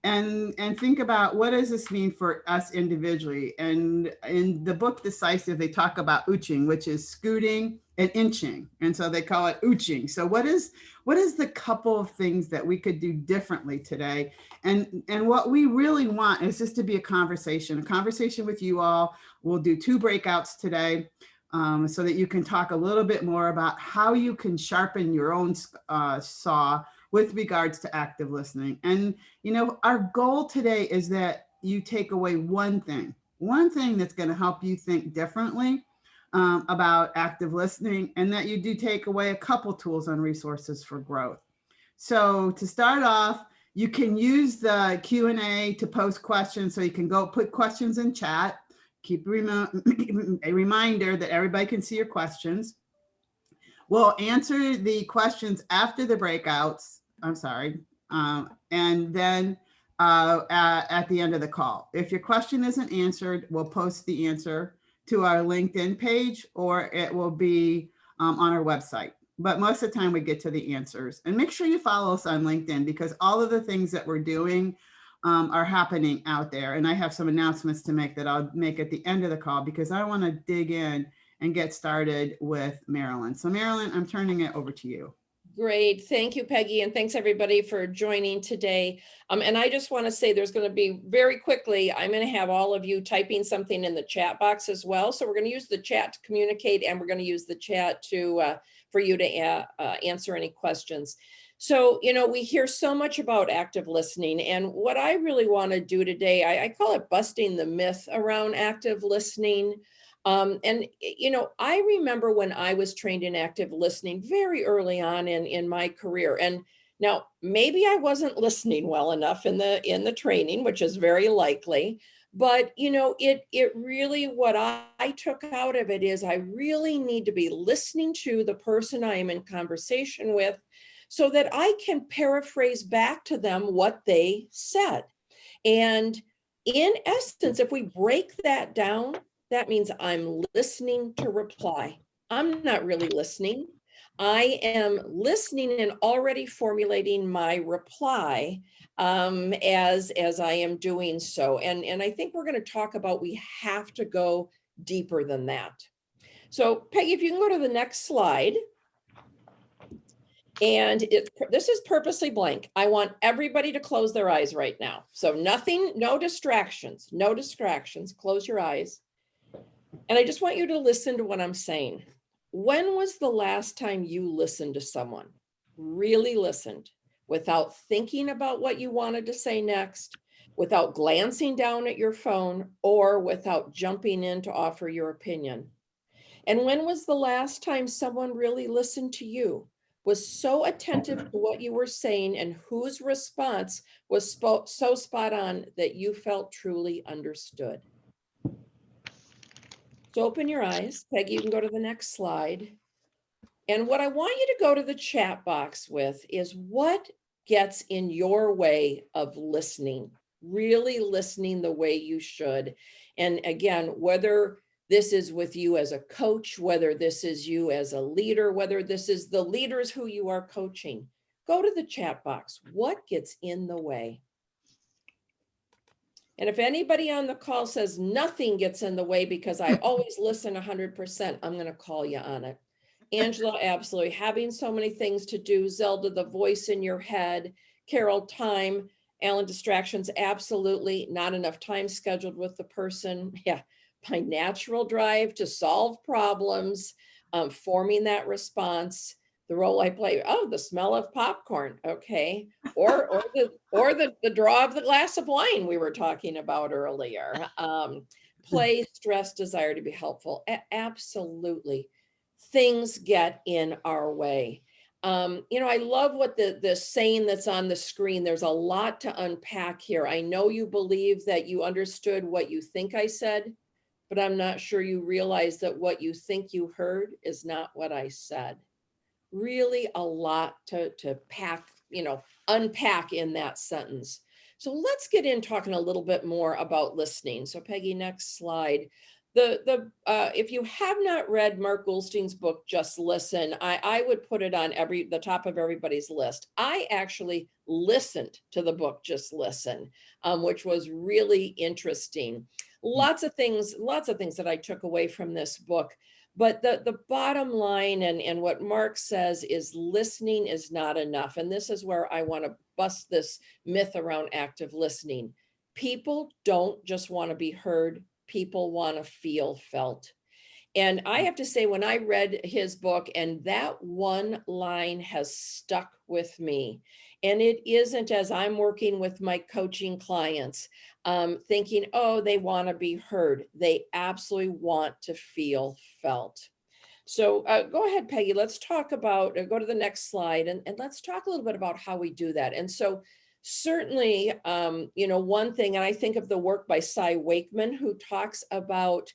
and think about what does this mean for us individually. And in the book Decisive, they talk about ooching, which is scooting and inching, and so they call it ooching. So what is the couple of things that we could do differently today? And what we really want is just to be a conversation with you all. We'll do 2 breakouts today, so that you can talk a little bit more about how you can sharpen your own saw with regards to active listening. And our goal today is that you take away one thing that's going to help you think differently about active listening, and that you do take away a couple tools and resources for growth. So to start off, you can use the Q&A to post questions. So you can go put questions in chat. Keep a reminder that everybody can see your questions. We'll answer the questions after the breakouts. I'm sorry. And then at the end of the call. If your question isn't answered, we'll post the answer to our LinkedIn page, or it will be on our website. But most of the time we get to the answers. And make sure you follow us on LinkedIn, because all of the things that we're doing are happening out there. And I have some announcements to make that I'll make at the end of the call, because I want to dig in and get started with Marilyn. So Marilyn, I'm turning it over to you. Great. Thank you, Peggy. And thanks everybody for joining today. And I just want to say there's going to be very quickly, I'm going to have all of you typing something in the chat box as well. So we're going to use the chat to communicate, and we're going to use the chat to for you to answer any questions. So, we hear so much about active listening, and what I really want to do today, I call it busting the myth around active listening. I remember when I was trained in active listening very early on in my career. And now maybe I wasn't listening well enough in the training, which is very likely. But it really, what I took out of it is I really need to be listening to the person I am in conversation with, so that I can paraphrase back to them what they said. And in essence, if we break that down, that means I'm listening to reply. I'm not really listening. I am listening and already formulating my reply as I am doing so. And I think we're going to talk about, we have to go deeper than that. So Peggy, if you can go to the next slide. And this is purposely blank. I want everybody to close their eyes right now. So nothing, no distractions, close your eyes. And I just want you to listen to what I'm saying. When was the last time you listened to someone, really listened, without thinking about what you wanted to say next, without glancing down at your phone, or without jumping in to offer your opinion? And when was the last time someone really listened to you, was so attentive to what you were saying, and whose response was so spot on that you felt truly understood? So open your eyes. Peggy, you can go to the next slide. And what I want you to go to the chat box with is what gets in your way of listening, really listening the way you should. And again, whether this is with you as a coach, whether this is you as a leader, whether this is the leaders who you are coaching, go to the chat box. What gets in the way? And if anybody on the call says nothing gets in the way because I always listen 100%, I'm going to call you on it. Angela, absolutely. Having so many things to do. Zelda, the voice in your head. Carol, time. Alan, distractions, absolutely. Not enough time scheduled with the person. Yeah, my natural drive to solve problems, forming that response. The role I play, oh, the smell of popcorn, okay. Or the draw of the glass of wine we were talking about earlier. Play, stress, desire to be helpful. Absolutely. Things get in our way. I love what the saying that's on the screen. There's a lot to unpack here. I know you believe that you understood what you think I said, but I'm not sure you realize that what you think you heard is not what I said. Really a lot to unpack in that sentence. So let's get in talking a little bit more about listening. So Peggy, next slide. If you have not read Mark Goldstein's book, Just Listen, I would put it on the top of everybody's list. I actually listened to the book, Just Listen, which was really interesting. Lots of things that I took away from this book. But the bottom line and what Mark says is listening is not enough. And this is where I want to bust this myth around active listening. People don't just want to be heard. People want to feel felt. And I have to say, when I read his book, and that one line has stuck with me, and it isn't as I'm working with my coaching clients, thinking, oh, they want to be heard. They absolutely want to feel felt. So go ahead, Peggy. Let's talk about, go to the next slide, and let's talk a little bit about how we do that. And so certainly, one thing, and I think of the work by Cy Wakeman, who talks about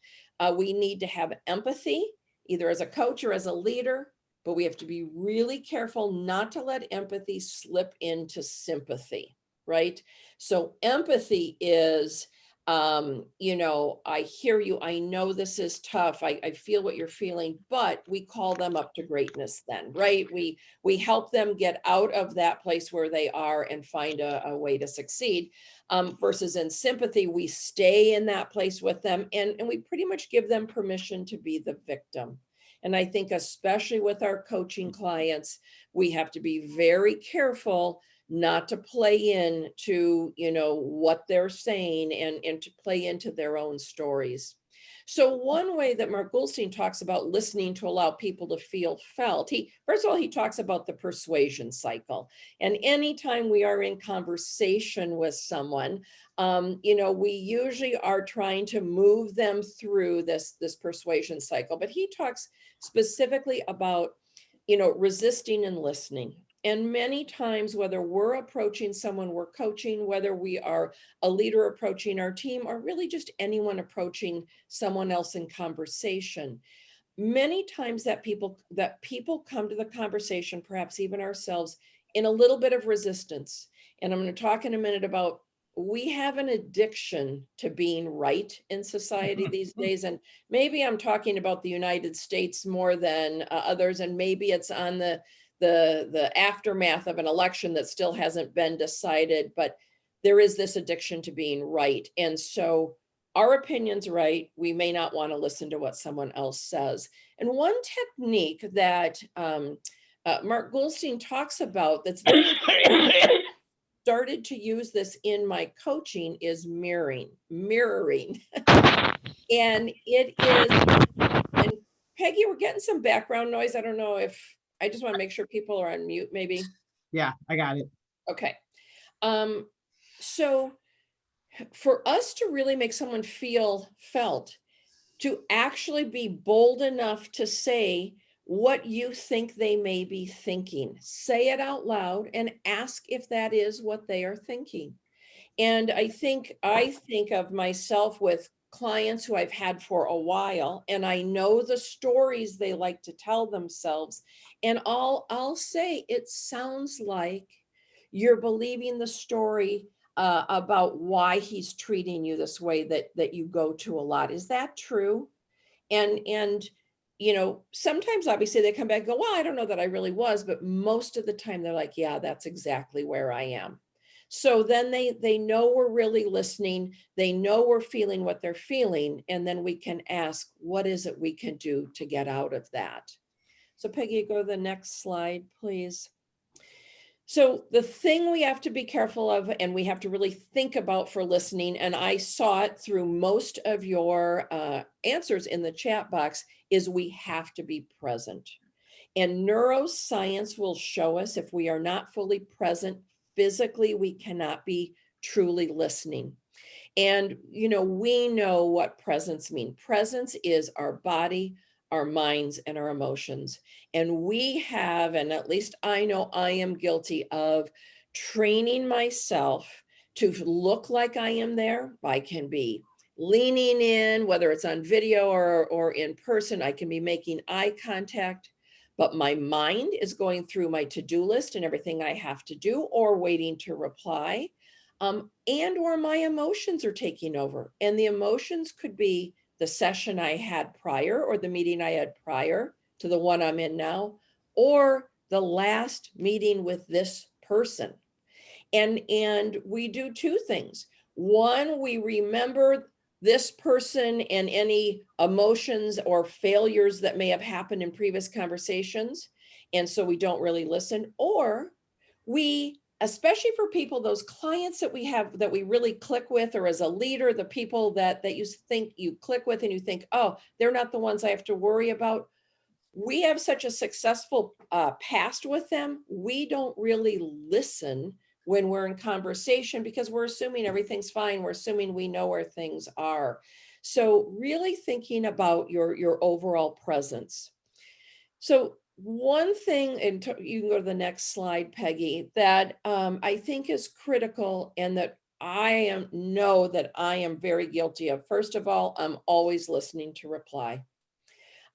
we need to have empathy, either as a coach or as a leader, but we have to be really careful not to let empathy slip into sympathy, right? So empathy is, I hear you. I know this is tough. I feel what you're feeling, but we call them up to greatness then, right? We help them get out of that place where they are and find a way to succeed. Versus in sympathy, we stay in that place with them and we pretty much give them permission to be the victim. And I think especially with our coaching clients, we have to be very careful not to play into, what they're saying and to play into their own stories. So one way that Mark Goldstein talks about listening to allow people to feel felt, first of all, he talks about the persuasion cycle. And anytime we are in conversation with someone, we usually are trying to move them through this persuasion cycle. But he talks specifically about, resisting and listening. And many times, whether we're approaching someone we're coaching, whether we are a leader approaching our team, or really just anyone approaching someone else in conversation, many times that people come to the conversation, perhaps even ourselves, in a little bit of resistance. And I'm going to talk in a minute about, we have an addiction to being right in society these days. And maybe I'm talking about the United States more than others. And maybe it's on the aftermath of an election that still hasn't been decided, but there is this addiction to being right. And so our opinion's right. We may not want to listen to what someone else says. And one technique that Mark Goldstein talks about that's very started to use this in my coaching is mirroring. And it is, and Peggy, we're getting some background noise. I don't know if, I just want to make sure people are on mute, maybe. Yeah, I got it. Okay. So for us to really make someone feel felt, to actually be bold enough to say what you think they may be thinking, say it out loud and ask if that is what they are thinking. And I think of myself with clients who I've had for a while, and I know the stories they like to tell themselves. And I'll say, it sounds like you're believing the story about why he's treating you this way that you go to a lot. Is that true? And sometimes obviously they come back and go, well, I don't know that I really was, but most of the time they're like, yeah, that's exactly where I am. So then they know we're really listening. They know we're feeling what they're feeling. And then we can ask, what is it we can do to get out of that? So Peggy, go to the next slide, please. So the thing we have to be careful of, and we have to really think about for listening, and I saw it through most of your answers in the chat box, is we have to be present. And neuroscience will show us if we are not fully present physically, we cannot be truly listening. And, we know what presence means. Presence is our body, our minds, and our emotions. And we have, and at least I know I am guilty of training myself to look like I am there. I can be leaning in, whether it's on video or in person, I can be making eye contact, but my mind is going through my to-do list and everything I have to do or waiting to reply. And or my emotions are taking over. And the emotions could be the session I had prior or the meeting I had prior to the one I'm in now, or the last meeting with this person. And we do two things. One, we remember this person and any emotions or failures that may have happened in previous conversations. And so we don't really listen. Or we, especially for people, those clients that we have that we really click with, or as a leader, the people that you think you click with and you think, oh, they're not the ones I have to worry about. We have such a successful past with them. We don't really listen when we're in conversation because we're assuming everything's fine. We're assuming we know where things are. So really thinking about your overall presence. So one thing, and you can go to the next slide, Peggy, that I think is critical and that I know that I am very guilty of. First of all, I'm always listening to reply.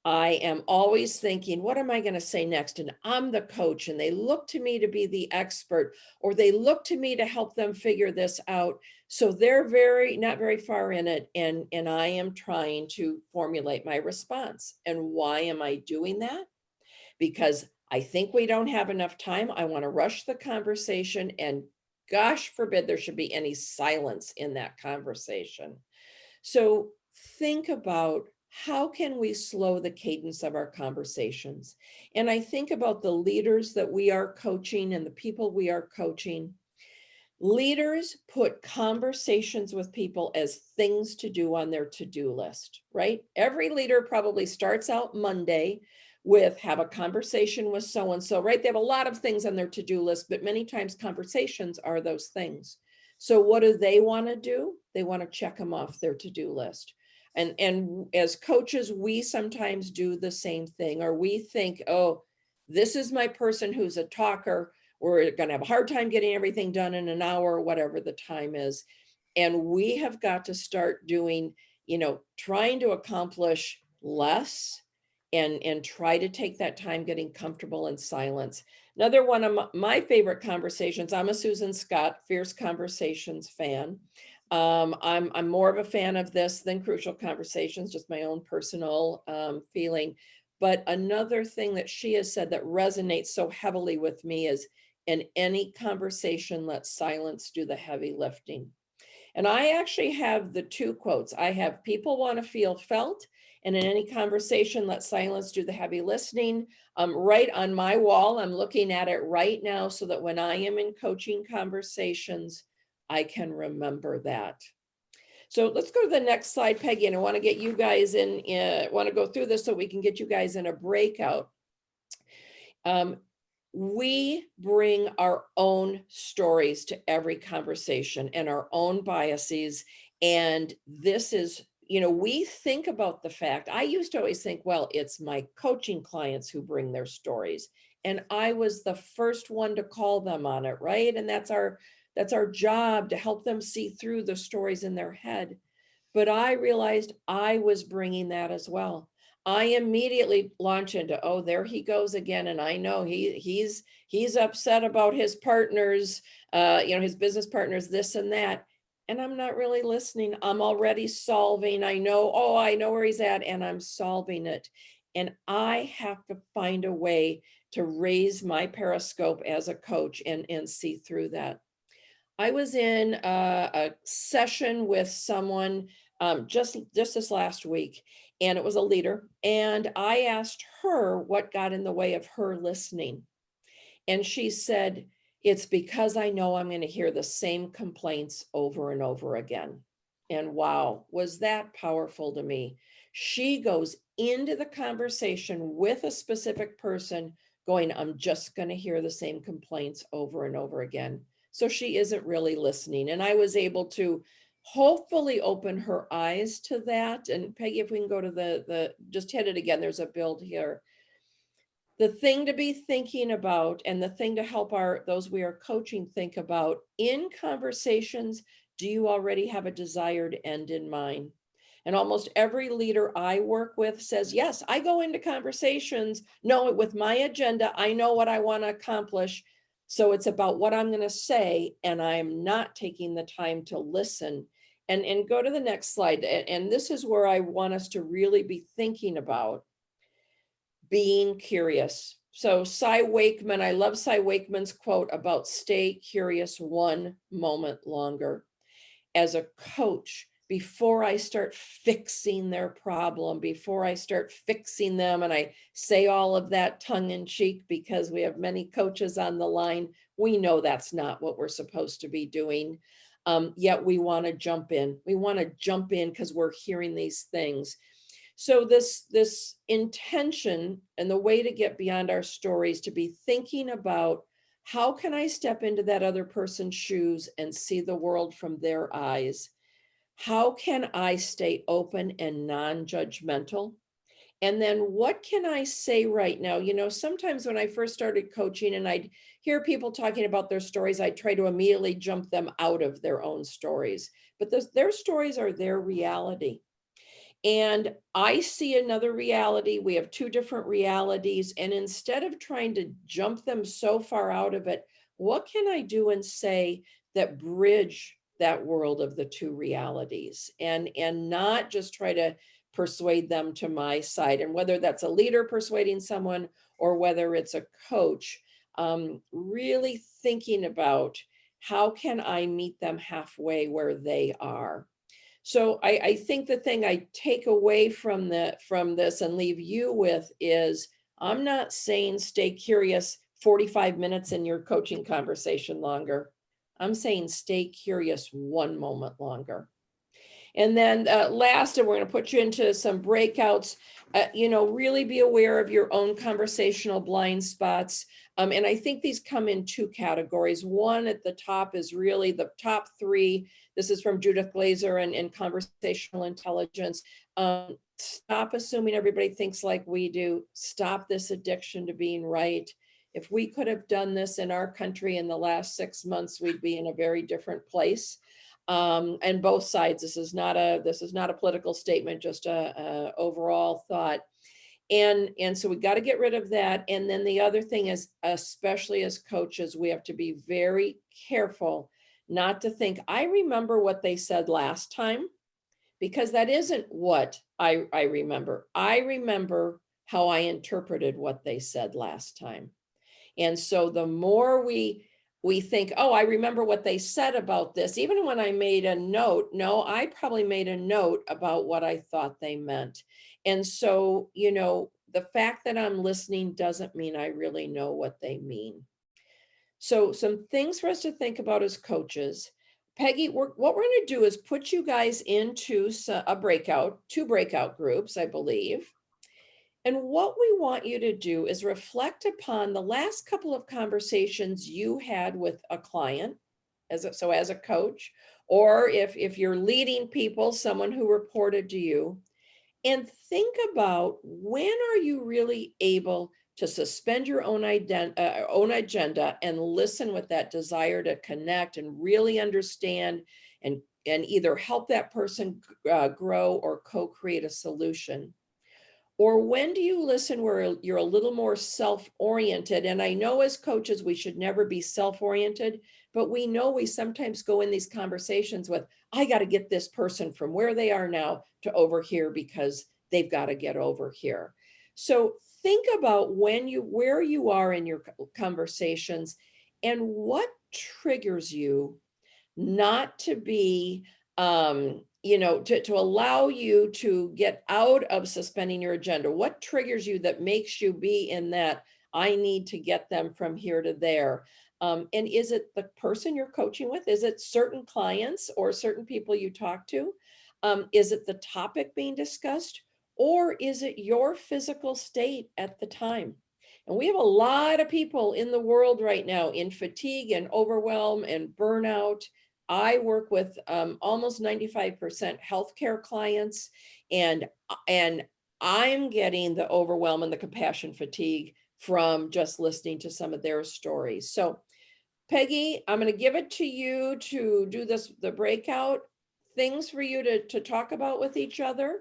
I am always thinking, what am I going to say next? And I'm the coach, and they look to me to be the expert, or they look to me to help them figure this out. So they're not very far in it. And I am trying to formulate my response. And why am I doing that? Because I think we don't have enough time. I want to rush the conversation, and gosh forbid there should be any silence in that conversation. So think about, how can we slow the cadence of our conversations? And I think about the leaders that we are coaching and the people we are coaching. Leaders put conversations with people as things to do on their to-do list, right? Every leader probably starts out Monday with have a conversation with so-and-so, right? They have a lot of things on their to-do list, but many times conversations are those things. So what do they want to do? They want to check them off their to-do list. And as coaches, we sometimes do the same thing, or we think, oh, this is my person who's a talker. We're going to have a hard time getting everything done in an hour, or whatever the time is. And we have got to start doing, trying to accomplish less and try to take that time getting comfortable in silence. Another one of my favorite conversations, I'm a Susan Scott Fierce Conversations fan. I'm more of a fan of this than Crucial Conversations, just my own personal feeling. But another thing that she has said that resonates so heavily with me is, in any conversation, let silence do the heavy lifting. And I actually have the two quotes. I have, people want to feel felt, and in any conversation, let silence do the heavy listening. Right on my wall, I'm looking at it right now so that when I am in coaching conversations, I can remember that. So let's go to the next slide, Peggy, and I want to get you guys want to go through this so we can get you guys in a breakout. We bring our own stories to every conversation and our own biases. And this is, we think about the fact, I used to always think, well, it's my coaching clients who bring their stories. And I was the first one to call them on it, right? And that's our job, to help them see through the stories in their head. But I realized I was bringing that as well. I immediately launch into, oh, there he goes again. And I know he's upset about his partners, his business partners, this and that. And I'm not really listening. I'm already solving. I know where he's at, and I'm solving it. And I have to find a way to raise my periscope as a coach and see through that. I was in a session with someone just this last week, and it was a leader. And I asked her what got in the way of her listening. And she said, it's because I know I'm going to hear the same complaints over and over again. And wow, was that powerful to me. She goes into the conversation with a specific person going, I'm just going to hear the same complaints over and over again. So she isn't really listening. And I was able to hopefully open her eyes to that. And Peggy, if we can go to just hit it again, there's a build here. The thing to be thinking about, and the thing to help those we are coaching think about in conversations, do you already have a desired end in mind? And almost every leader I work with says, yes, I go into conversations, with my agenda, I know what I want to accomplish. So it's about what I'm going to say, and I'm not taking the time to listen. And go to the next slide. And this is where I want us to really be thinking about being curious. So Cy Wakeman, I love Cy Wakeman's quote about stay curious one moment longer. As a coach, before I start fixing their problem, before I start fixing them, and I say all of that tongue in cheek because we have many coaches on the line, we know that's not what we're supposed to be doing. Yet we want to jump in. We want to jump in because we're hearing these things. So this intention and the way to get beyond our stories, to be thinking about how can I step into that other person's shoes and see the world from their eyes? How can I stay open and non-judgmental? And then what can I say right now? You know, sometimes when I first started coaching and I'd hear people talking about their stories, I'd try to immediately jump them out of their own stories. But their stories are their reality. And I see another reality. We have two different realities. And instead of trying to jump them so far out of it, what can I do and say that bridge that world of the two realities, and not just try to persuade them to my side? And whether that's a leader persuading someone or whether it's a coach, really thinking about how can I meet them halfway where they are. So I think the thing I take away from this and leave you with is, I'm not saying stay curious 45 minutes in your coaching conversation longer. I'm saying stay curious one moment longer. And then last, and we're going to put you into some breakouts, really be aware of your own conversational blind spots. And I think these come in two categories. One at the top is really the top three. This is from Judith Glaser and Conversational Intelligence. Stop assuming everybody thinks like we do. Stop this addiction to being right. If we could have done this in our country in the last 6 months, we'd be in a very different place. And both sides, this is not a political statement, just a overall thought. And so we got to get rid of that. And then the other thing is, especially as coaches, we have to be very careful not to think, I remember what they said last time, because that isn't what I remember. I remember how I interpreted what they said last time. And so the more we think, oh, I remember what they said about this, even when I made a note, no, I probably made a note about what I thought they meant. And so, the fact that I'm listening doesn't mean I really know what they mean. So some things for us to think about as coaches. Peggy, what we're going to do is put you guys into two breakout groups, I believe. And what we want you to do is reflect upon the last couple of conversations you had with a client, as a coach, or if you're leading people, someone who reported to you, and think about, when are you really able to suspend your own agenda and listen with that desire to connect and really understand and either help that person grow or co-create a solution? Or when do you listen where you're a little more self-oriented? And I know as coaches, we should never be self-oriented, but we know we sometimes go in these conversations with, I got to get this person from where they are now to over here because they've got to get over here. So think about where you are in your conversations and what triggers you not to be, to allow you to get out of suspending your agenda. What triggers you that makes you be in that, I need to get them from here to there? And is it the person you're coaching with? Is it certain clients or certain people you talk to? Is it the topic being discussed? Or is it your physical state at the time? And we have a lot of people in the world right now in fatigue and overwhelm and burnout. I work with almost 95% healthcare clients, and I'm getting the overwhelm and the compassion fatigue from just listening to some of their stories. So Peggy, I'm going to give it to you to do the breakout, things for you to talk about with each other.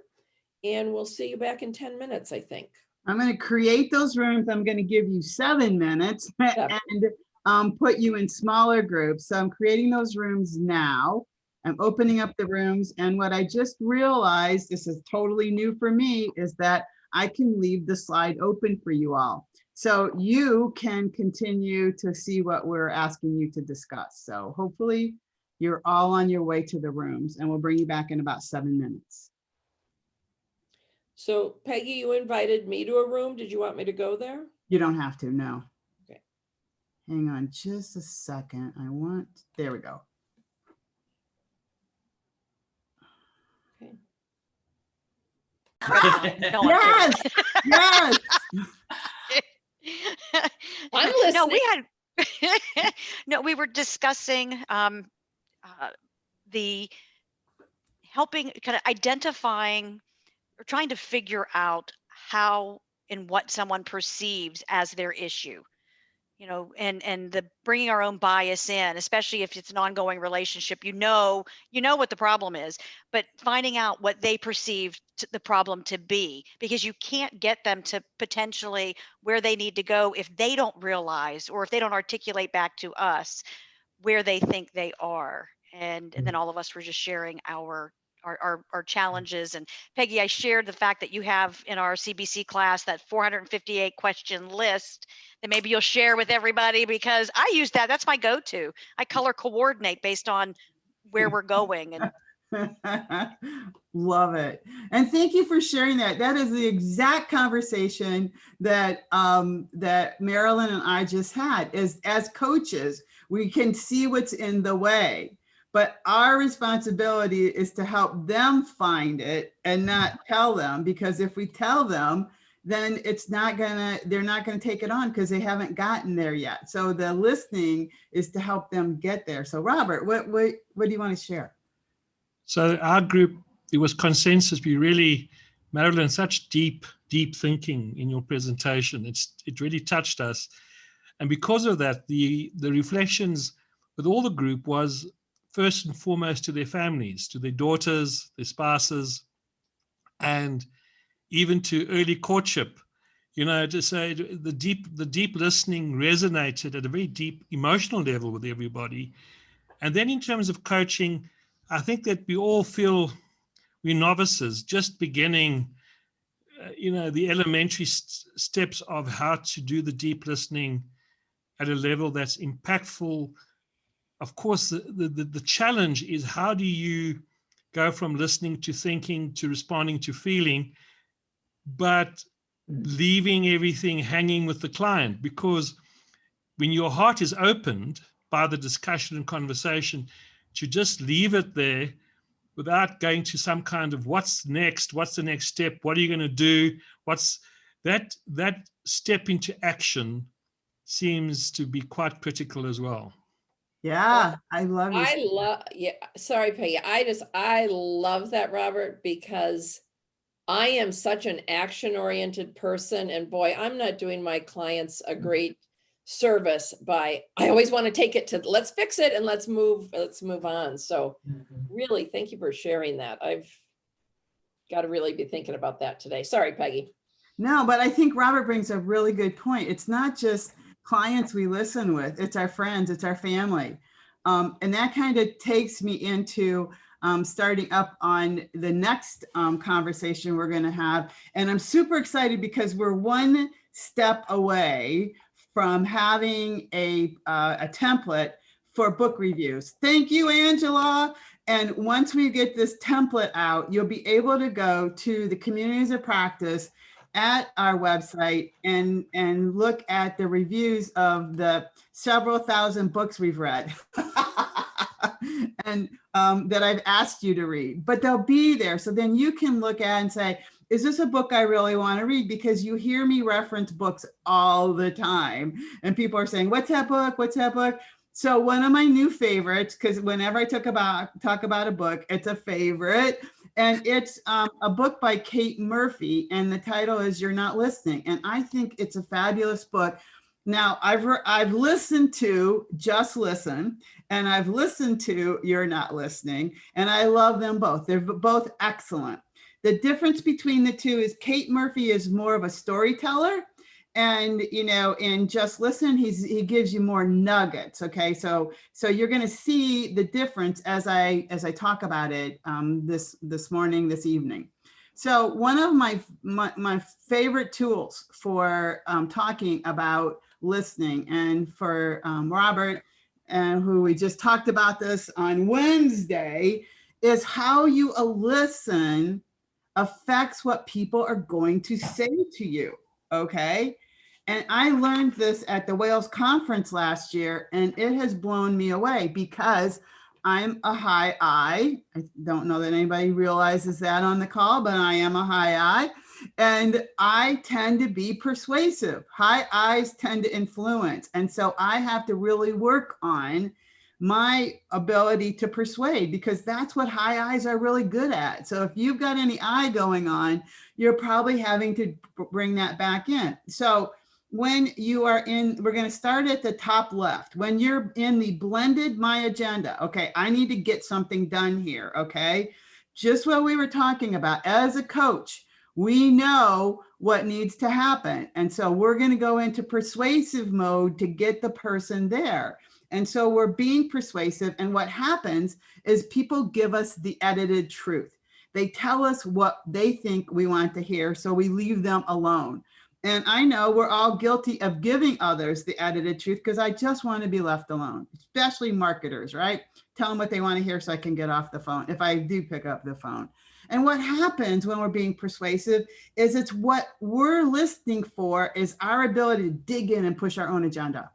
And we'll see you back in 10 minutes, I think. I'm going to create those rooms. I'm going to give you 7 minutes and put you in smaller groups. So I'm creating those rooms now. I'm opening up the rooms. And what I just realized, this is totally new for me, is that I can leave the slide open for you all. So you can continue to see what we're asking you to discuss. So hopefully you're all on your way to the rooms, and we'll bring you back in about 7 minutes. So Peggy, you invited me to a room. Did you want me to go there? You don't have to, no. Okay. Hang on just a second. There we go. Okay. No, Yes, yes. I'm listening. No, we were discussing the helping, kind of identifying or trying to figure out how and what someone perceives as their issue, and the bringing our own bias in, especially if it's an ongoing relationship. You know what the problem is, but finding out what they perceive the problem to be, because you can't get them to potentially where they need to go if they don't realize, or if they don't articulate back to us where they think they are. And then all of us were just sharing our challenges. And Peggy, I shared the fact that you have in our CBC class that 458 question list that maybe you'll share with everybody, because I use that. That's my go-to. I color coordinate based on where we're going. And love it. And thank you for sharing that. That is the exact conversation that that Marilyn and I just had. Is as coaches, we can see what's in the way, but our responsibility is to help them find it and not tell them, because if we tell them, then they're not gonna take it on because they haven't gotten there yet. So the listening is to help them get there. So Robert, what do you want to share? So our group, there was consensus. Marilyn, such deep thinking in your presentation. It really touched us. And because of that, the reflections with all the group was first and foremost to their families, to their daughters, their spouses, and even to early courtship. To say the deep listening resonated at a very deep emotional level with everybody. And then in terms of coaching, I think that we all feel we're novices, just beginning, the elementary steps of how to do the deep listening at a level that's impactful. Of course, the challenge is, how do you go from listening to thinking to responding to feeling, but leaving everything hanging with the client? Because when your heart is opened by the discussion and conversation, to just leave it there without going to some kind of what's next, what's the next step, what are you going to do, what's that step into action seems to be quite critical as well. Yeah, I love Yeah, sorry, Peggy. I love that, Robert, because I am such an action-oriented person, and boy, I'm not doing my clients a great service I always want to take it to, let's fix it and let's move on. So really, thank you for sharing that. I've got to really be thinking about that today. Sorry, Peggy. No, but I think Robert brings a really good point. It's not just clients we listen with, it's our friends, it's our family. And that kind of takes me into starting up on the next conversation we're going to have. And I'm super excited because we're one step away from having a template for book reviews. Thank you, Angela. And once we get this template out, you'll be able to go to the communities of practice at our website and look at the reviews of the several thousand books we've read and that I've asked you to read, but they'll be there. So then you can look at and say, is this a book I really want to read? Because you hear me reference books all the time. And people are saying, what's that book? What's that book? So one of my new favorites, because whenever I talk about a book, it's a favorite. And it's a book by Kate Murphy. And the title is You're Not Listening. And I think it's a fabulous book. Now, I've listened to Just Listen, and I've listened to You're Not Listening. And I love them both. They're both excellent. The difference between the two is Kate Murphy is more of a storyteller, And, you know, in Just Listen, he gives you more nuggets. Okay. So you're going to see the difference as I talk about it this morning, this evening. So one of my favorite tools for talking about listening, and for Robert, who we just talked about this on Wednesday, is how you listen affects what people are going to say to you. Okay. And I learned this at the Wales conference last year, and it has blown me away because I'm a high I. I don't know that anybody realizes that on the call, but I am a high I. And I tend to be persuasive. High I's tend to influence. And so I have to really work on my ability to persuade, because that's what high I's are really good at. So if you've got any I going on, you're probably having to bring that back in. So when you are in, we're going to start at the top left. When you're in the blended my agenda, okay, I need to get something done here. Okay. Just what we were talking about as a coach, we know what needs to happen. And so we're going to go into persuasive mode to get the person there. And so we're being persuasive. And what happens is people give us the edited truth. They tell us what they think we want to hear. So we leave them alone. And I know we're all guilty of giving others the edited truth, because I just want to be left alone, especially marketers, right? Tell them what they want to hear so I can get off the phone, if I do pick up the phone. And what happens when we're being persuasive is it's what we're listening for is our ability to dig in and push our own agenda.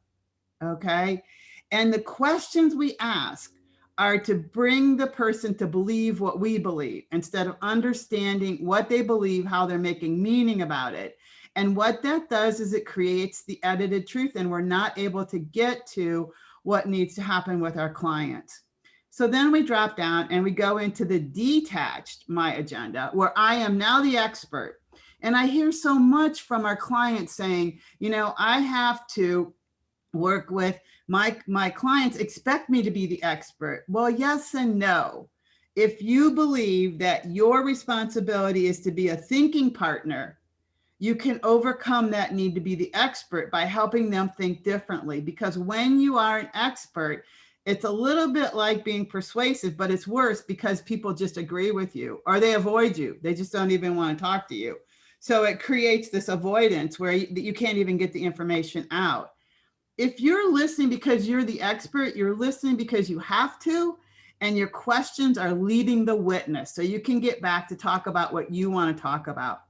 Okay. And the questions we ask are to bring the person to believe what we believe, instead of understanding what they believe, how they're making meaning about it. And what that does is it creates the edited truth, and we're not able to get to what needs to happen with our clients. So then we drop down and we go into the detached my agenda, where I am now the expert. And I hear so much from our clients saying, you know, I have to work with my clients expect me to be the expert. Well, yes and no. If you believe that your responsibility is to be a thinking partner, you can overcome that need to be the expert by helping them think differently. Because when you are an expert, it's a little bit like being persuasive, but it's worse because people just agree with you or they avoid you. They just don't even want to talk to you. So it creates this avoidance where you can't even get the information out. If you're listening because you're the expert, you're listening because you have to, and your questions are leading the witness. So you can get back to talk about what you want to talk about.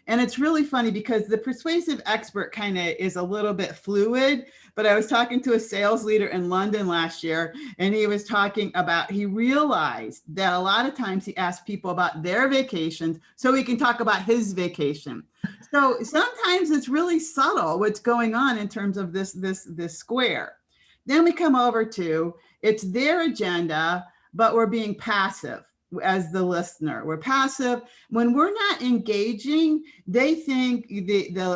And it's really funny because the persuasive expert kind of is a little bit fluid, but I was talking to a sales leader in London last year, and he was talking about, he realized that a lot of times he asked people about their vacations so he can talk about his vacation. So sometimes it's really subtle what's going on in terms of this square. Then we come over to, it's their agenda, but we're being passive as the listener. We're passive. When we're not engaging, they think the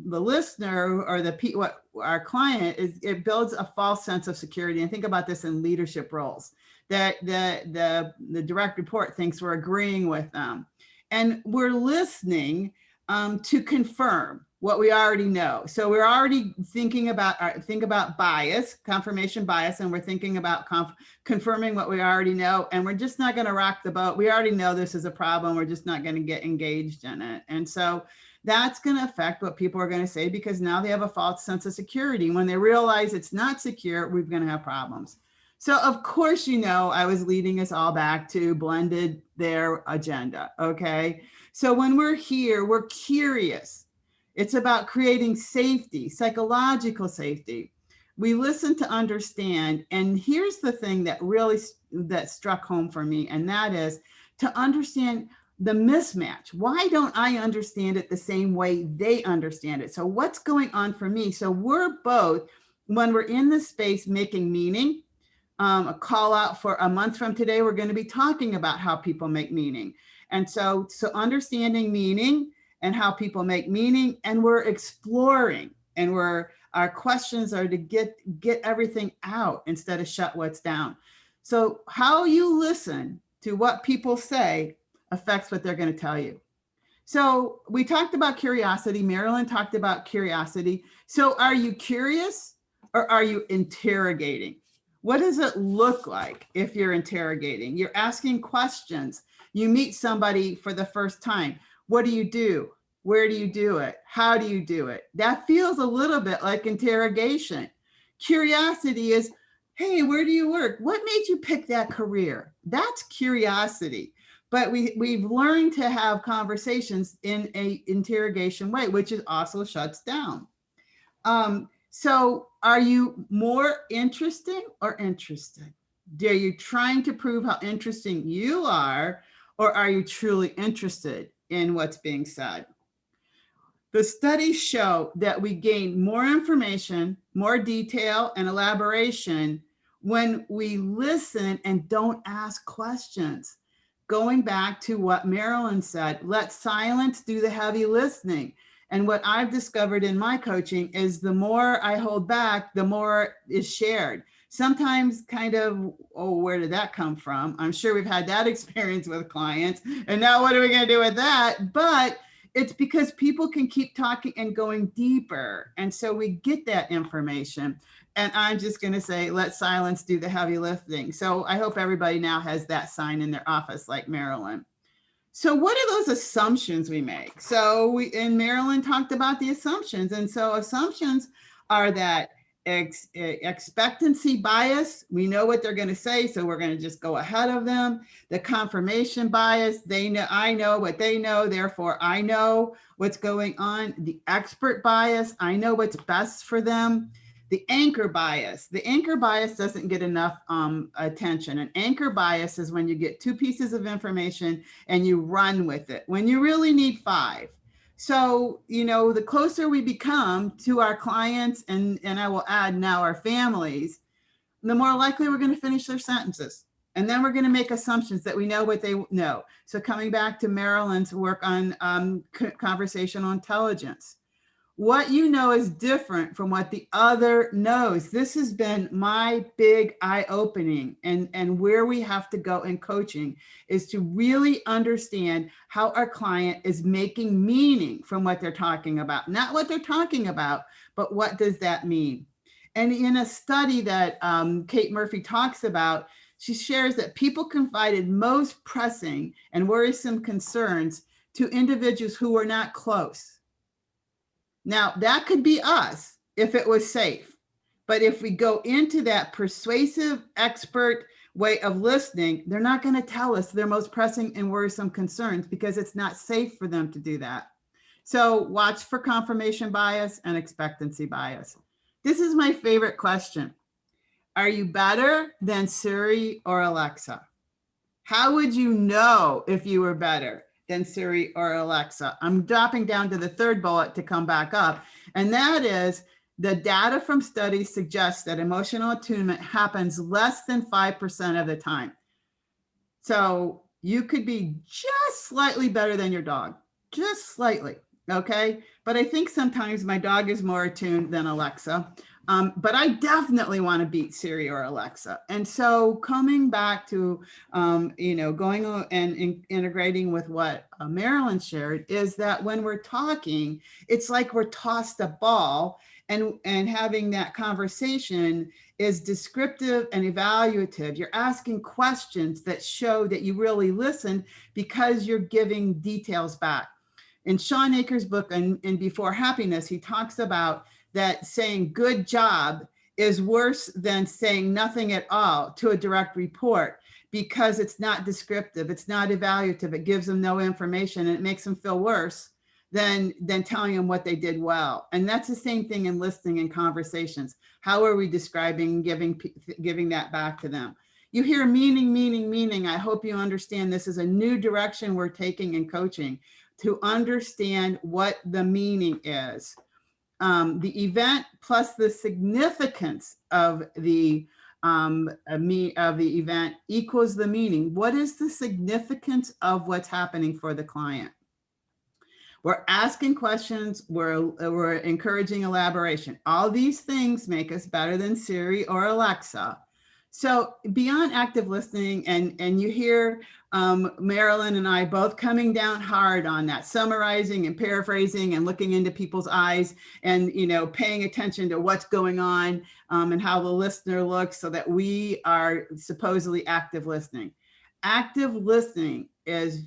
listener or what our client is, it builds a false sense of security. And think about this in leadership roles, that the direct report thinks we're agreeing with them. And we're listening to confirm what we already know. So we're already thinking about bias, confirmation bias, and we're thinking about confirming what we already know. And we're just not going to rock the boat. We already know this is a problem. We're just not going to get engaged in it. And so that's going to affect what people are going to say, because now they have a false sense of security. When they realize it's not secure, we're going to have problems. So of course, you know, I was leading us all back to blended their agenda. Okay. So when we're here, we're curious. It's about creating safety, psychological safety. We listen to understand. And here's the thing that struck home for me. And that is to understand the mismatch. Why don't I understand it the same way they understand it? So what's going on for me? So we're both, when we're in this space, making meaning. A call out for a month from today, we're going to be talking about how people make meaning. And so understanding meaning and how people make meaning, and we're exploring, and our questions are to get everything out instead of shut what's down. So how you listen to what people say affects what they're going to tell you. So we talked about curiosity. Marilyn talked about curiosity. So are you curious or are you interrogating? What does it look like if you're interrogating? You're asking questions. You meet somebody for the first time. What do you do? Where do you do it? How do you do it? That feels a little bit like interrogation. Curiosity is, hey, where do you work? What made you pick that career? That's curiosity. But we've learned to have conversations in a interrogation way, which is also shuts down. So are you more interesting or interested? Are you trying to prove how interesting you are, or are you truly interested in what's being said? The studies show that we gain more information, more detail and elaboration when we listen and don't ask questions. Going back to what Marilyn said, let silence do the heavy listening. And what I've discovered in my coaching is the more I hold back, the more is shared. Sometimes kind of, oh, where did that come from? I'm sure we've had that experience with clients. And now what are we going to do with that? But it's because people can keep talking and going deeper. And so we get that information. And I'm just going to say, let silence do the heavy lifting. So I hope everybody now has that sign in their office like Marilyn. So what are those assumptions we make? So Marilyn talked about the assumptions. And so assumptions are that expectancy bias. We know what they're going to say, so we're going to just go ahead of them. The confirmation bias. They know, I know what they know, therefore I know what's going on. The expert bias. I know what's best for them. The anchor bias. The anchor bias doesn't get enough attention. An anchor bias is when you get 2 pieces of information and you run with it when you really need 5. So, you know, the closer we become to our clients, and I will add now our families, the more likely we're going to finish their sentences. And then we're going to make assumptions that we know what they know. So coming back to Marilyn's work on conversational intelligence. What you know is different from what the other knows. This has been my big eye-opening, and where we have to go in coaching is to really understand how our client is making meaning from what they're talking about. Not what they're talking about, but what does that mean? And in a study that Kate Murphy talks about, she shares that people confided most pressing and worrisome concerns to individuals who were not close. Now, that could be us if it was safe. But if we go into that persuasive expert way of listening, they're not going to tell us their most pressing and worrisome concerns because it's not safe for them to do that. So watch for confirmation bias and expectancy bias. This is my favorite question. Are you better than Siri or Alexa? How would you know if you were better than Siri or Alexa? I'm dropping down to the 3rd bullet to come back up. And that is, the data from studies suggests that emotional attunement happens less than 5% of the time. So you could be just slightly better than your dog, just slightly, okay? But I think sometimes my dog is more attuned than Alexa. But I definitely want to beat Siri or Alexa. And so coming back to, you know, going and integrating with what Marilyn shared is that when we're talking, it's like we're tossed a ball, and having that conversation is descriptive and evaluative. You're asking questions that show that you really listened because you're giving details back. In Sean Akers' book, in Before Happiness, he talks about that saying good job is worse than saying nothing at all to a direct report because it's not descriptive, it's not evaluative, it gives them no information, and it makes them feel worse than telling them what they did well. And that's the same thing in listening and conversations. How are we describing, giving that back to them? You hear meaning, meaning, meaning. I hope you understand this is a new direction we're taking in coaching, to understand what the meaning is. The event plus the significance of the event equals the meaning. What is the significance of what's happening for the client? We're asking questions, we're encouraging elaboration. All these things make us better than Siri or Alexa. So beyond active listening, and you hear Marilyn and I both coming down hard on that, summarizing and paraphrasing and looking into people's eyes and, paying attention to what's going on and how the listener looks so that we are supposedly active listening. Active listening is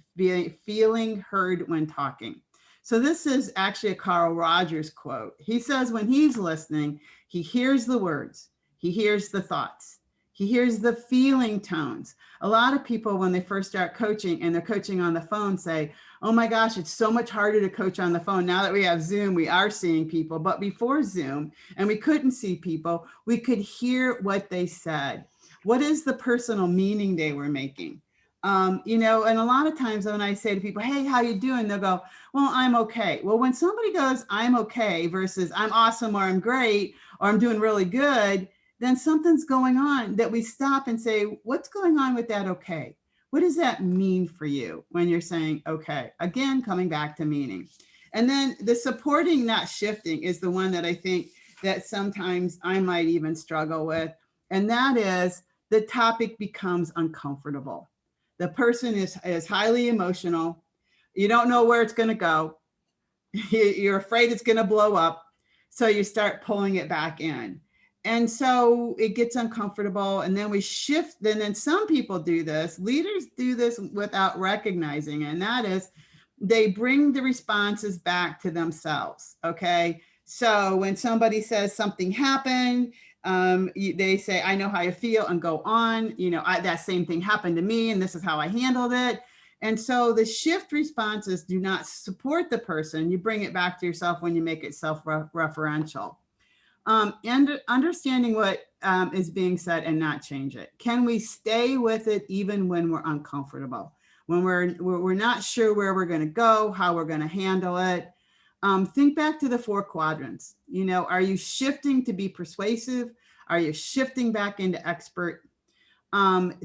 feeling heard when talking. So this is actually a Carl Rogers quote. He says when he's listening, he hears the words, he hears the thoughts, he hears the feeling tones. A lot of people, when they first start coaching and they're coaching on the phone, say, oh my gosh, it's so much harder to coach on the phone. Now that we have Zoom, we are seeing people. But before Zoom, and we couldn't see people, we could hear what they said. What is the personal meaning they were making? And a lot of times when I say to people, hey, how you doing? They'll go, well, I'm okay. Well, when somebody goes, I'm okay versus I'm awesome or I'm great or I'm doing really good, then something's going on that we stop and say, what's going on with that okay? What does that mean for you when you're saying okay? Again, coming back to meaning. And then the supporting, not shifting, is the one that I think that sometimes I might even struggle with. And that is the topic becomes uncomfortable. The person is highly emotional. You don't know where it's going to go. You're afraid it's going to blow up. So you start pulling it back in. And so it gets uncomfortable. And then we shift. Then some people do this. Leaders do this without recognizing it. And that is they bring the responses back to themselves. Okay. So when somebody says something happened, they say, I know how you feel, and go on, that same thing happened to me and this is how I handled it. And so the shift responses do not support the person. You bring it back to yourself when you make it self-referential. And understanding what is being said and not change it. Can we stay with it even when we're uncomfortable? When we're not sure where we're going to go, how we're going to handle it? Think back to the 4 quadrants. Are you shifting to be persuasive? Are you shifting back into expert?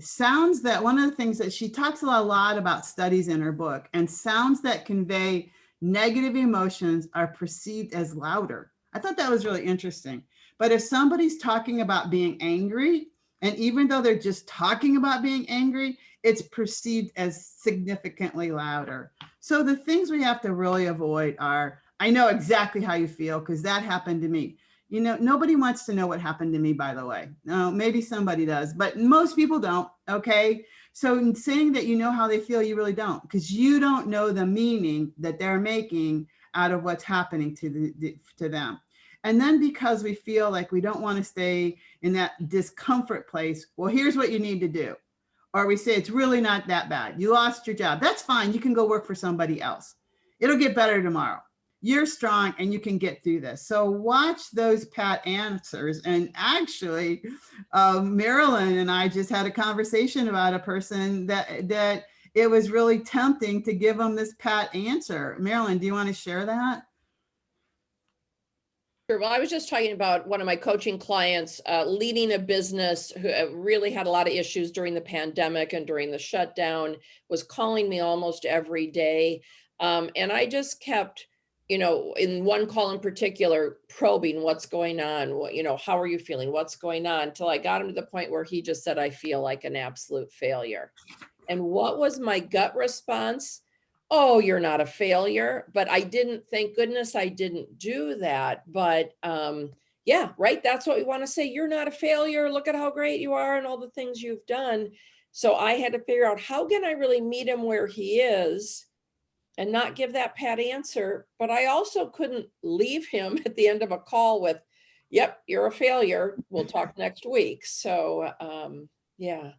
Sounds that one of the things that she talks a lot about studies in her book, and sounds that convey negative emotions are perceived as louder. I thought that was really interesting. But if somebody's talking about being angry, and even though they're just talking about being angry, it's perceived as significantly louder. So the things we have to really avoid are, I know exactly how you feel because that happened to me. Nobody wants to know what happened to me, by the way. No, maybe somebody does, but most people don't. Okay. So in saying that you know how they feel, you really don't, because you don't know the meaning that they're making out of what's happening to them. And then because we feel like we don't want to stay in that discomfort place, well, here's what you need to do. Or we say, it's really not that bad. You lost your job. That's fine. You can go work for somebody else. It'll get better tomorrow. You're strong and you can get through this. So watch those pat answers. And actually, Marilyn and I just had a conversation about a person that it was really tempting to give them this pat answer. Marilyn, do you want to share that? Sure. Well, I was just talking about one of my coaching clients leading a business who really had a lot of issues during the pandemic and during the shutdown, was calling me almost every day. And I just kept, in one call in particular, probing what's going on, how are you feeling? What's going on? Until I got him to the point where he just said, I feel like an absolute failure. And what was my gut response? Oh, you're not a failure. But I didn't, thank goodness I didn't do that. But yeah, right. That's what we want to say. You're not a failure. Look at how great you are and all the things you've done. So I had to figure out, how can I really meet him where he is and not give that pat answer? But I also couldn't leave him at the end of a call with, yep, you're a failure. We'll talk next week. So yeah.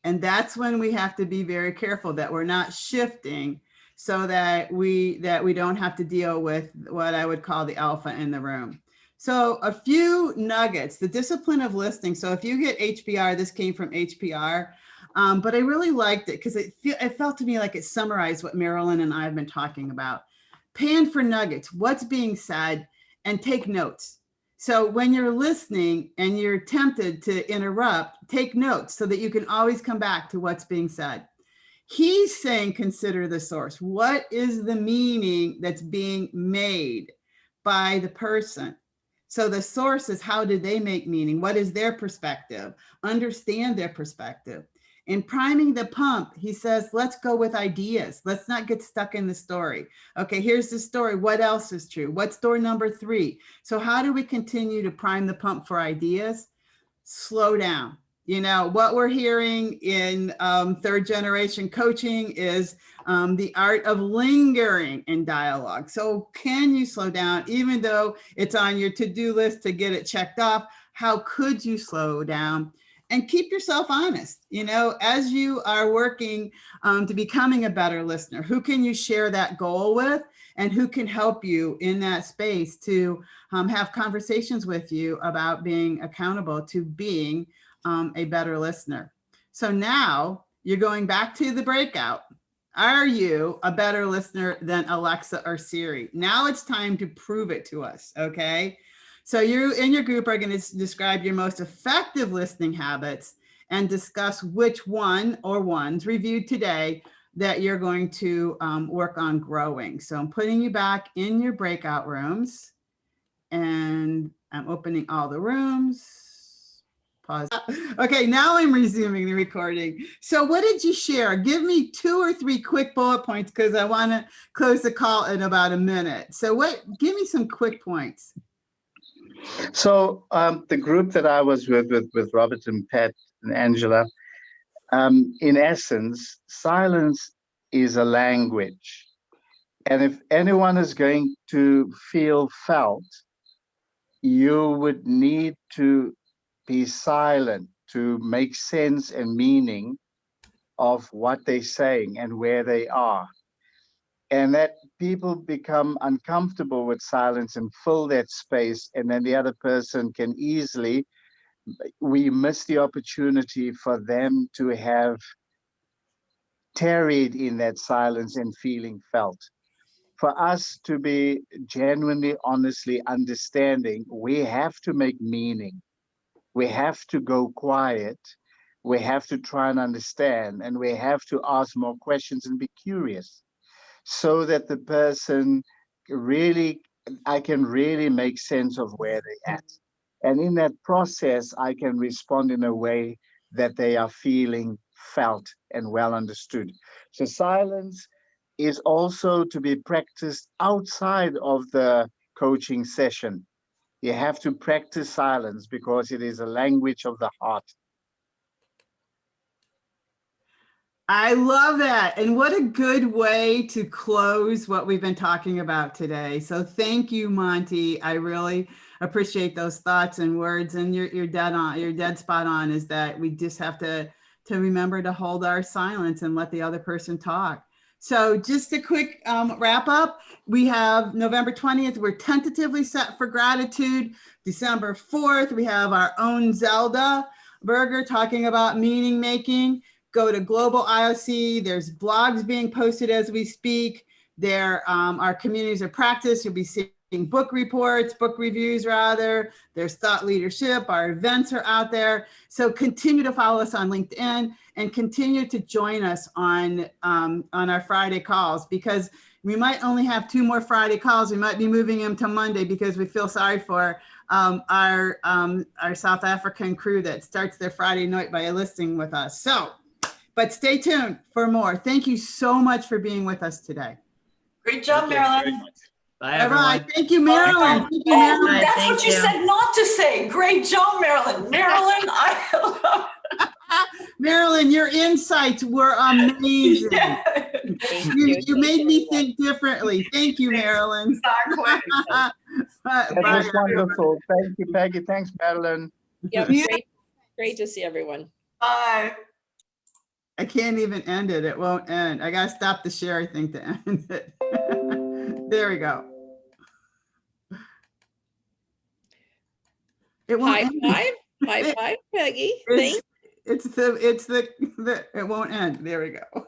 And that's when we have to be very careful that we're not shifting so that we don't have to deal with what I would call the elephant in the room. So a few nuggets, the discipline of listening. So if you get HBR, this came from HBR, but I really liked it because it felt to me like it summarized what Marilyn and I have been talking about. Pan for nuggets, what's being said, and take notes. So when you're listening and you're tempted to interrupt, take notes so that you can always come back to what's being said. He's saying, consider the source. What is the meaning that's being made by the person? So the source is, how did they make meaning? What is their perspective? Understand their perspective. In priming the pump, he says, let's go with ideas. Let's not get stuck in the story. Okay, here's the story. What else is true? What's door number 3? So how do we continue to prime the pump for ideas? Slow down. You know, what we're hearing in third generation coaching is the art of lingering in dialogue. So can you slow down, even though it's on your to-do list to get it checked off? How could you slow down? And keep yourself honest, you know, as you are working to becoming a better listener. Who can you share that goal with, and who can help you in that space to have conversations with you about being accountable to being a better listener? So now you're going back to the breakout. Are you a better listener than Alexa or Siri? Now it's time to prove it to us, okay? So you and your group are going to describe your most effective listening habits and discuss which one or ones reviewed today that you're going to work on growing. So I'm putting you back in your breakout rooms, and I'm opening all the rooms. Pause. Okay, now I'm resuming the recording. So what did you share? Give me 2 or 3 quick bullet points, because I want to close the call in about a minute. So give me some quick points. So the group that I was with Robert and Pat and Angela, in essence, silence is a language. And if anyone is going to feel felt, you would need to be silent to make sense and meaning of what they're saying and where they are. And that people become uncomfortable with silence and fill that space, and then the other person can easily, we miss the opportunity for them to have tarried in that silence and feeling felt. For us to be genuinely, honestly understanding, we have to make meaning. We have to go quiet. We have to try and understand, and we have to ask more questions and be curious, so that the person I can really make sense of where they're at. And in that process, I can respond in a way that they are feeling felt and well understood. So silence is also to be practiced outside of the coaching session. You have to practice silence because it is a language of the heart. I love that. And what a good way to close what we've been talking about today. So thank you, Monty. I really appreciate those thoughts and words. And you're dead on. You're dead spot on, is that we just have to remember to hold our silence and let the other person talk. So just a quick wrap up. We have November 20th. We're tentatively set for gratitude. December 4th, we have our own Zelda Berger talking about meaning making. Go to Global IOC. There's blogs being posted as we speak. There are communities of practice. You'll be seeing book reports, book reviews rather. There's thought leadership. Our events are out there. So continue to follow us on LinkedIn and continue to join us on our Friday calls, because we might only have 2 more Friday calls. We might be moving them to Monday because we feel sorry for our South African crew that starts their Friday night by listening with us. So, but stay tuned for more. Thank you so much for being with us today. Great job, Marilyn. Bye, everyone. All right. Thank you, Marilyn. Thank you, Marilyn. That's Thank what you you. said not to say. Great job, Marilyn. Marilyn, I love Marilyn, your insights were amazing. Thank You made me think differently. Thank you, Marilyn. Exactly. That was wonderful. Thank you, Peggy. Thanks, Madeline. Yeah, great to see everyone. Bye. I can't even end it. It won't end. I got to stop the share, I think, to end it. There we go. It won't High end. five, Peggy. Thank It's the it won't end. There we go.